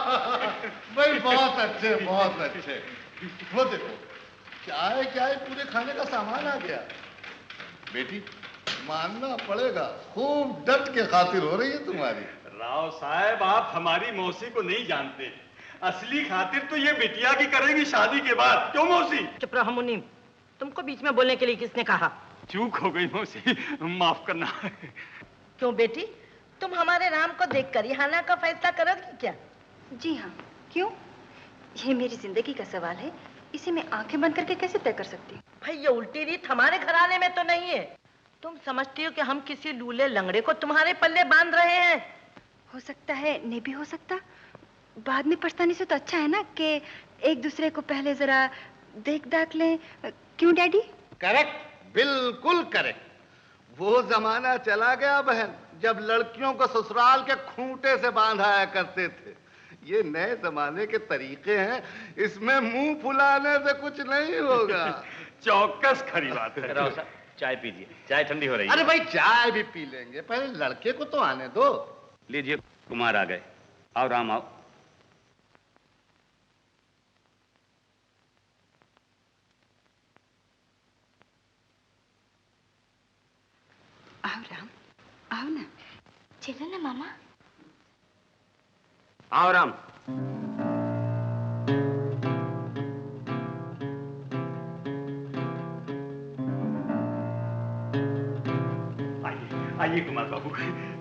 भाई बहुत अच्छे, बहुत अच्छे। वो देखो, चाय चाय पूरे खाने का सामान आ गया। बेटी मानना पड़ेगा, खूब डट के खातिर हो रही है तुम्हारी। राव साहब, आप हमारी मौसी को नहीं जानते। असली खातिर तो ये बिटिया की करेगी शादी के बाद। क्यों मौसी? चुप रहो मुनीम, तुमको बीच में बोलने के लिए किसने कहा? चूक हो गई मौसी, माफ करना। क्यों बेटी, तुम हमारे राम को देखकर रिहाना का फैसला करोगी क्या? जी हाँ, क्यों? ये मेरी जिंदगी का सवाल है, इसे मैं आंखें बंद करके कैसे तय कर सकती हूँ? भाई ये उल्टी रीत हमारे घराने में तो नहीं है। तुम समझती हो कि हम किसी लूले लंगड़े को तुम्हारे पल्ले बांध रहे हैं? हो सकता है, नहीं भी हो सकता। बाद में पछताने से तो अच्छा है ना कि एक दूसरे को पहले जरा देख दाख लें। क्यों डैडी? करेक्ट, बिल्कुल करेक्ट। वो जमाना चला गया बहन, जब लड़कियों को ससुराल के खूंटे से बांधाया करते थे। ये नए जमाने के तरीके हैं, इसमें मुंह फुलाने से कुछ नहीं होगा। चौकस खरी बात है। राव साहब, चाय पीजिए, चाय ठंडी हो रही है। अरे भाई चाय भी पी लेंगे, पहले लड़के को तो आने दो। लीजिए, कुमार आ गए। आओ राम, आओ। आओ राम, आओ ना। चलो ना मामा। आओ राम। आइए कुमार बाबू,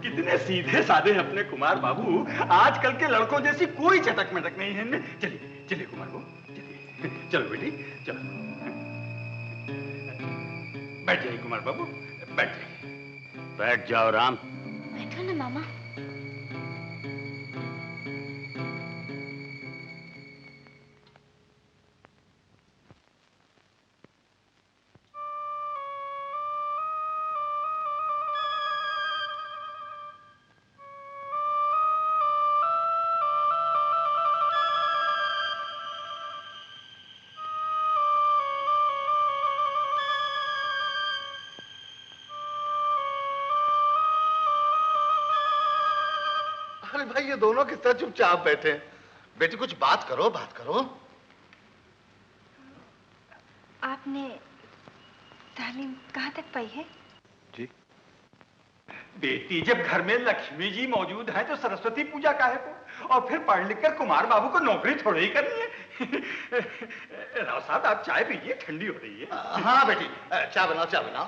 कितने सीधे साधे अपने कुमार बाबू। आजकल के लड़कों जैसी कोई चटक मटक नहीं है। चलिए चलिए कुमार बाबू, चलिए। चलो बेटी, चलो। बैठ जाइए कुमार बाबू, बैठ जाइए। बैठ जाओ राम। बैठो ना मामा। अरे भाई ये दोनों किस तरह चुपचाप बैठे हैं? बेटी कुछ बात करो, बात करो। आपने तालीम कहाँ तक पाई है? जी बेटी, जब घर में लक्ष्मी जी मौजूद हैं तो सरस्वती पूजा काहे को? और फिर पढ़ लिख कर कुमार बाबू को नौकरी थोड़ी ही करनी है। राव साहब, आप चाय पीजिए, ठंडी हो रही है। हाँ बेटी, चाय बनाओ, चाय बनाओ।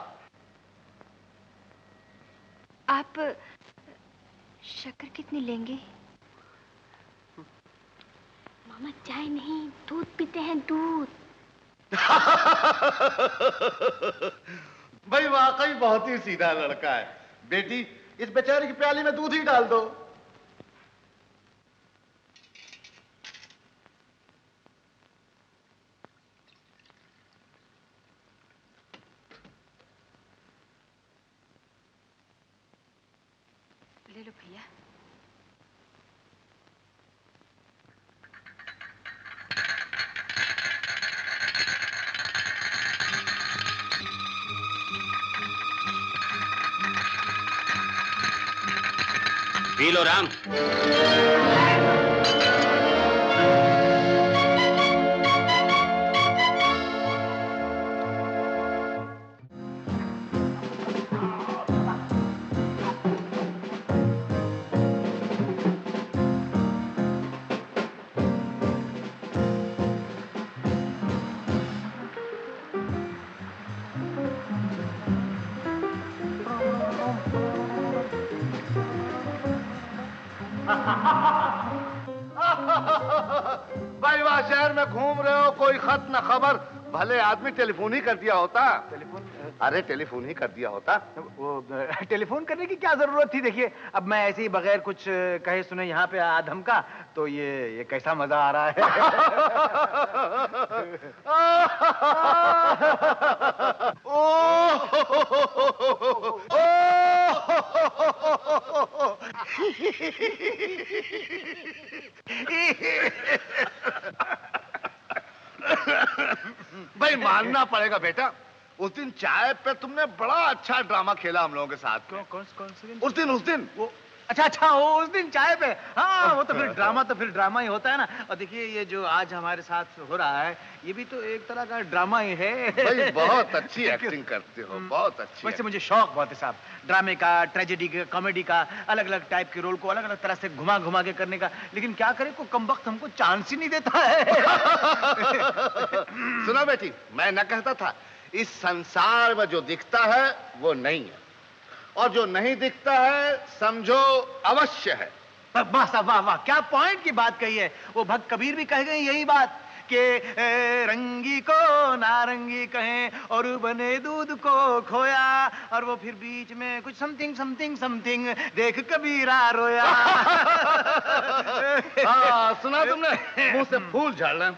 आप शक्कर कितनी लेंगे? मामा चाय नहीं, दूध पीते हैं, दूध। भाई वाकई बहुत ही सीधा लड़का है। बेटी इस बेचारे की प्याली में दूध ही डाल दो। ले लो भैया। P low Ram. भाई वहां शहर में घूम रहे हो, कोई खत न खबर। भले आदमी टेलीफोन ही कर दिया होता। टेलीफोन? अरे टेलीफोन ही कर दिया होता। वो टेलीफोन करने की क्या जरूरत थी? देखिए, अब मैं ऐसे ही बगैर कुछ कहे सुने यहाँ पे आधम का, तो ये कैसा मजा आ रहा है। भाई मानना पड़ेगा बेटा, उस दिन चाय पे तुमने बड़ा अच्छा ड्रामा खेला हम लोगों के साथ। कौन से दिन? उस दिन वो अच्छा अच्छा, वो उस दिन चाय पे, हाँ वो तो फिर ड्रामा ही होता है ना। और देखिए ये जो आज हमारे साथ हो रहा है, ये भी तो एक तरह का ड्रामा ही है। भाई बहुत अच्छी एक्टिंग करते हो, बहुत अच्छी। वैसे मुझे शौक बहुत है साहब, ड्रामे का, ट्रेजेडी का, कॉमेडी का, अलग अलग टाइप के रोल को अलग अलग तरह से घुमा घुमा के करने का। लेकिन क्या करे, को कमबख्त हमको चांस ही नहीं देता है। सुना बेटी, मैं न कहता था इस संसार में जो दिखता है वो नहीं है, और जो नहीं दिखता है समझो अवश्य है। वाह साहब वाह वाह, क्या पॉइंट की बात कही है। वो भक्त कबीर भी कह गए यही बात कि रंगी को नारंगी कहें और बने दूध को खोया, और वो फिर बीच में कुछ समथिंग समथिंग समथिंग देख कबीरा रोया। हाँ सुना तुमने, मुंह से फूल झड़ रहे।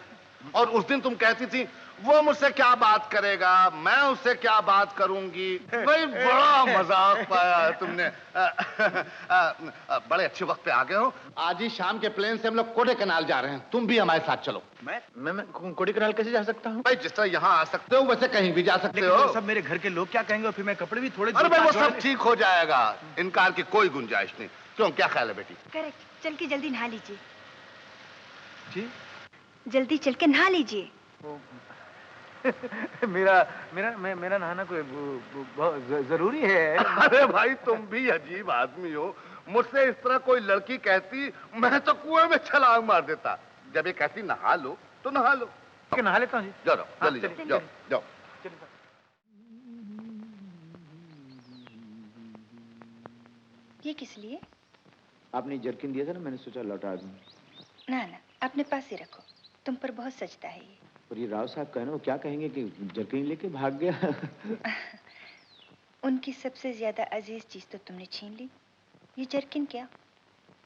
और उस दिन तुम कहती थी वो मुझसे क्या बात करेगा, मैं उससे क्या बात करूंगी। भाई बड़ा मजाक पाया है तुमने। बड़े अच्छे वक्त पे आ गए हो। आज ही शाम के प्लेन से हम लोग कोडे कनाल जा रहे हैं, तुम भी हमारे साथ चलो। मैं कोडे कनाल कैसे जा सकता हूँ? भाई जिस तरह यहाँ आ सकते हो वैसे कहीं भी जा सकते हो। सब मेरे घर के लोग क्या कहेंगे, और फिर मैं कपड़े भी थोड़े। अरे भाई वो सब ठीक हो जाएगा, इनकार की कोई गुंजाइश नहीं। क्यों, क्या ख्याल है बेटी? करेक्ट, चल के जल्दी नहा लीजिए। जी जल्दी चल के नहा लीजिए। मेरा नहाना कोई बहुत जरूरी है। अरे भाई तुम भी अजीब आदमी हो। मुझसे इस तरह कोई लड़की कहती, मैं तो कुएं में छलांग मार देता। जब ये कहती नहा लो तो नहा लो। नहा लेता हूँ जी। जाओ जल्दी जाओ जाओ जाओ। ये किस लिए? आपने जर्किन दिया था ना, मैंने सोचा लौटा दूं। ना ना, अपने पास ही रखो, तुम पर बहुत सजता है ये। और ये राव साहब कहना, वो क्या कहेंगे कि जर्किन लेके भाग गया। उनकी सबसे ज्यादा अजीज चीज तो तुमने छीन ली। ये जर्किन क्या,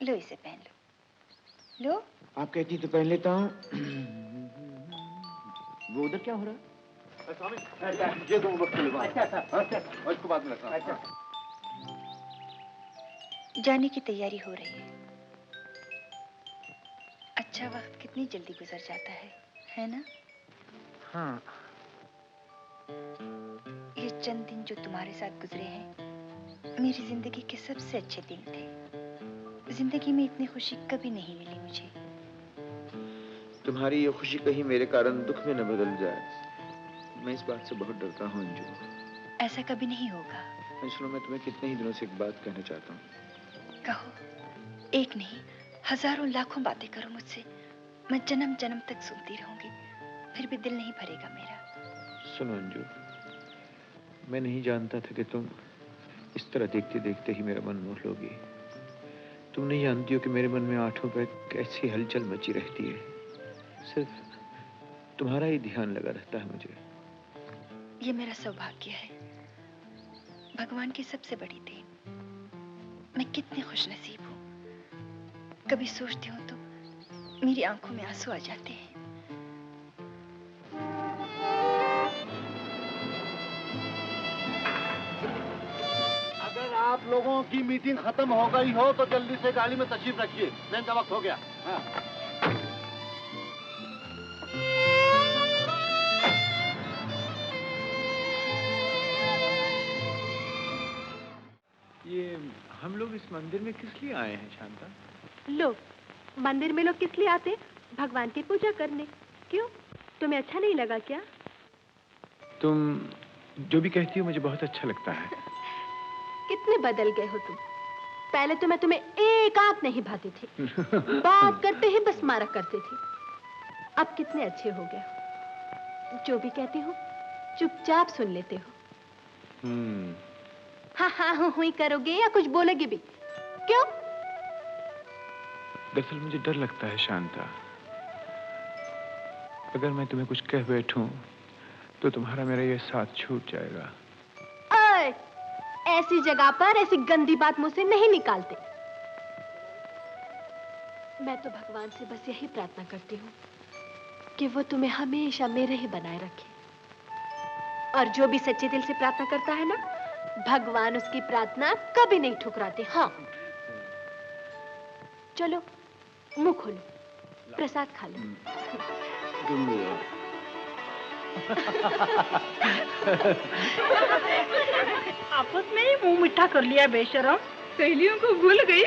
लो इसे पहन लो। लो आप कहती तो पहन लेता हूँ। वो उधर क्या हो रहा है? स्वामी ये तुम वक्त अच्छा इसको बाद में रखना। जाने की तैयारी हो रही है। अच्छा वक्त कितनी जल्दी गुजर जाता है ना? हाँ। ये चंद दिन जो तुम्हारे साथ गुजरे हैं, मेरी जिंदगी के सबसे अच्छे दिन थे। जिंदगी में इतनी खुशी कभी नहीं मिली मुझे। तुम्हारी ये खुशी कहीं मेरे कारण दुख में न बदल जाए, मैं इस बात से बहुत डरता हूँ अंजू। ऐसा कभी नहीं होगा। सुनो, मैं तुम्हें कितने ही दिनों से एक बात कहना चाहता हूँ। कहो, एक नहीं हजारों लाखों बातें करो मुझसे, मैं जन्म जन्म तक सुनती रहूंगी, फिर भी दिल नहीं भरेगा मेरा। सुनो अंजू, मैं नहीं जानता था कि तुम इस तरह देखते देखते ही मेरा मन मोह लोगी। तुम नहीं जानती हो कि मेरे मन में आठों पर कैसी हलचल मची रहती है। सिर्फ तुम्हारा ही ध्यान लगा रहता है मुझे। ये मेरा सौभाग्य है, भगवान की सबसे बड़ी देन। मैं कितनी खुशनसीब हूँ। कभी सोचती हूँ तो मेरी आंखों में आंसू आ जाते हैं। अगर आप लोगों की मीटिंग खत्म हो गई हो तो जल्दी से गाड़ी में तशरीफ रखिए, ट्रेन का वक्त हो गया। हाँ। ये हम लोग इस मंदिर में किस लिए आए हैं शांता? लोग मंदिर में लोग किस लिए आते हैं? भगवान की पूजा करने। क्यों, तुम्हें अच्छा नहीं लगा क्या? तुम जो भी कहती हो मुझे बहुत अच्छा लगता है। कितने बदल गए हो तुम। पहले तो मैं तुम्हें एक आंख नहीं भाती थी, बात करते ही बस मारा करते थे। अब कितने अच्छे हो गए हो, जो भी कहती हो चुपचाप सुन लेते हो। हाँ हाँ हाँ हुई करोगे या कुछ बोलोगे भी? क्यों? दरअसल मुझे डर लगता है शांता, अगर मैं तुम्हें कुछ कह बैठूं तो तुम्हारा मेरा ये साथ छूट जाएगा। ओए, ऐसी जगह पर ऐसी गंदी बात मुझसे नहीं निकालते। मैं तो भगवान से बस यही प्रार्थना करती हूँ कि वो तुम्हें हमेशा मेरे ही बनाए रखे। और जो भी सच्चे दिल से प्रार्थना करता है ना, भगवान उसकी प्रार्थना कभी नहीं ठुकराते। हाँ चलो मुंह खोलो, प्रसाद खा लो। आपस में ही मुंह मीठा कर लिया बेशरम। सहेलियों को भूल गई।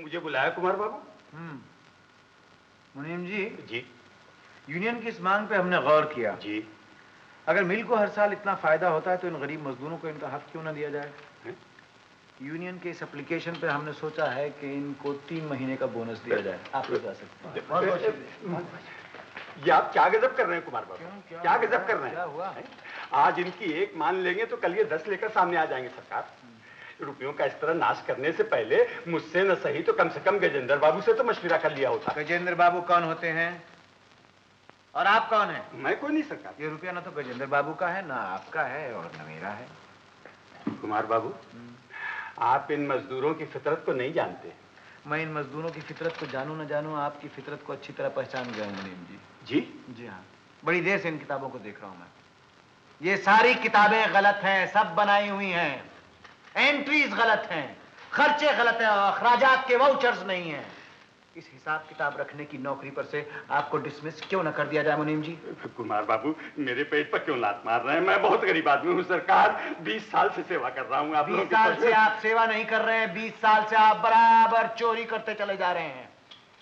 मुझे बुलाया कुमार बाबू? मुनीम जी। जी। यूनियन की इस मांग पे हमने गौर किया। जी। अगर मिल को हर साल इतना फायदा होता है तो इन गरीब मजदूरों को इनका हक क्यों ना दिया जाए? यूनियन के इस एप्लीकेशन पे हमने सोचा है कि इनको 3 महीने का बोनस दिया जाए। आप लोग जा सकते हैं। ये आप क्या गजब कर रहे हैं कुमार बाबू? क्या गजब कर रहे हैं? क्या हुआ? आज इनकी एक मान लेंगे तो कल ये 10 लेकर सामने आ जाएंगे। सरकार, रुपयों का इस तरह नाश करने से पहले मुझसे न सही तो कम से कम गजेंद्र बाबू से तो मशविरा कर लिया होता। गजेंद्र बाबू कौन होते हैं और आप कौन हैं? मैं कोई नहीं सरकार। ये रुपया ना तो गजेंद्र बाबू का है, ना आपका है और न मेरा है। कुमार बाबू, आप इन मजदूरों की फितरत को नहीं जानते। मैं इन मजदूरों की फितरत को जानूं न जानूं, आपकी फितरत को अच्छी तरह पहचान गया हूं मुनीम जी। जी? जी हाँ, बड़ी देर से इन किताबों को देख रहा हूं मैं। ये सारी किताबें गलत हैं, सब बनाई हुई हैं। एंट्रीज गलत हैं, खर्चे गलत हैं, अखराजात के वाउचर्स नहीं हैं। इस हिसाब किताब रखने की नौकरी पर से आपको डिसमिस क्यों न कर दिया जाए मुनीम जी? कुमार बाबू, मेरे पेट पर क्यों लात मार रहे हैं? मैं बहुत गरीब आदमी हूँ सरकार। 20 साल से सेवा कर रहा हूँ। 20 साल से आप सेवा नहीं कर रहे हैं, 20 साल से आप बराबर चोरी करते चले जा रहे हैं।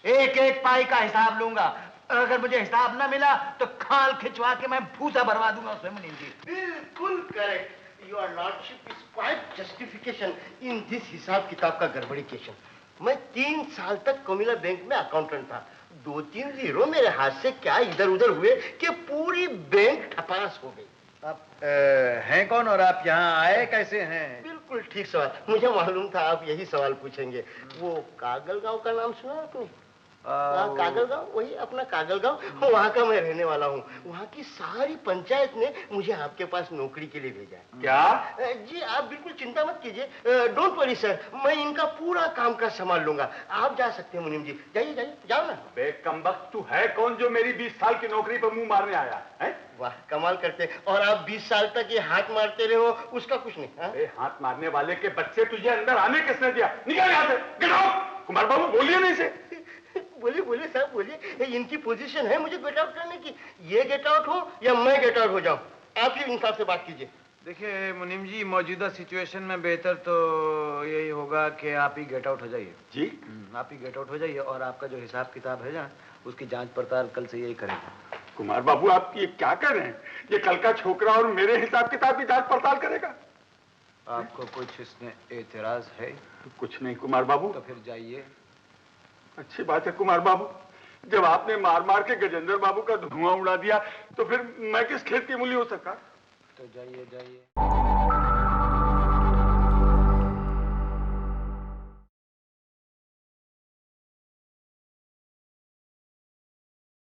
एक एक पाई का हिसाब लूंगा। अगर मुझे हिसाब न मिला तो खाल खिंचवा के मैं भूसा भरवा दूंगा उसमें मुनीम जी। बिल्कुल correct. Your lordship is quite justification in this हिसाब किताब का गड़बड़ीकेशन। मैं 3 साल तक कोमिला बैंक में अकाउंटेंट था। 2-3 जीरो मेरे हाथ से क्या इधर उधर हुए कि पूरी बैंक ठपास हो गई। आप हैं कौन और आप यहाँ आए कैसे हैं? बिल्कुल ठीक सवाल। मुझे मालूम था आप यही सवाल पूछेंगे। वो कागल गांव का नाम सुना आपने? कागल गांव, वही अपना कागल गांव, वहाँ का मैं रहने वाला हूँ। वहाँ की सारी पंचायत ने मुझे आपके पास नौकरी के लिए भेजा है। क्या? जी आप बिल्कुल चिंता मत कीजिए। डोंट वरी सर, मैं इनका पूरा काम का संभाल लूंगा। आप जा सकते हैं मुनीम जी। जाइए जाइए, जाओ ना। बेकमबख्त, तू है कौन जो मेरी 20 साल की नौकरी पर मुंह मारने आया है? वाह, कमाल करते। और आप 20 साल तक ये हाथ मारते रहे हो, उसका कुछ नहीं। अरे हाथ मारने वाले के बच्चे तुझे अंदर आने किसने दिया? निकल यहाँ से, गेट आउट। कुमार बाबू बोलिए नहीं से। बोलिए बोलिए साहब बोलिए। इनकी पोजीशन है मुझे गेट आउट करने की। ये गेट आउट हो या मैं गेट आउट हो जाऊं, आप ही इंसाफ से बात कीजिए। देखिए मुनीम जी, मौजूदा सिचुएशन में बेहतर तो यही होगा कि आप ही गेट आउट हो जाइए। जी? आप ही गेट आउट हो जाइए और आपका जो हिसाब किताब है ना, उसकी जांच पड़ताल कल से यही करेगा। कुमार बाबू, आप ये क्या कर रहे हैं? ये कल का छोकरा और मेरे हिसाब किताब की जांच पड़ताल करेगा। आपको कुछ इसमें एतराज है? तो कुछ नहीं कुमार बाबू। तो फिर जाइए। अच्छी बात है कुमार बाबू। जब आपने मार मार के गजेंद्र बाबू का धुआं उड़ा दिया तो फिर मैं किस खेत की मूली हो सका? तो जाइए जाइए।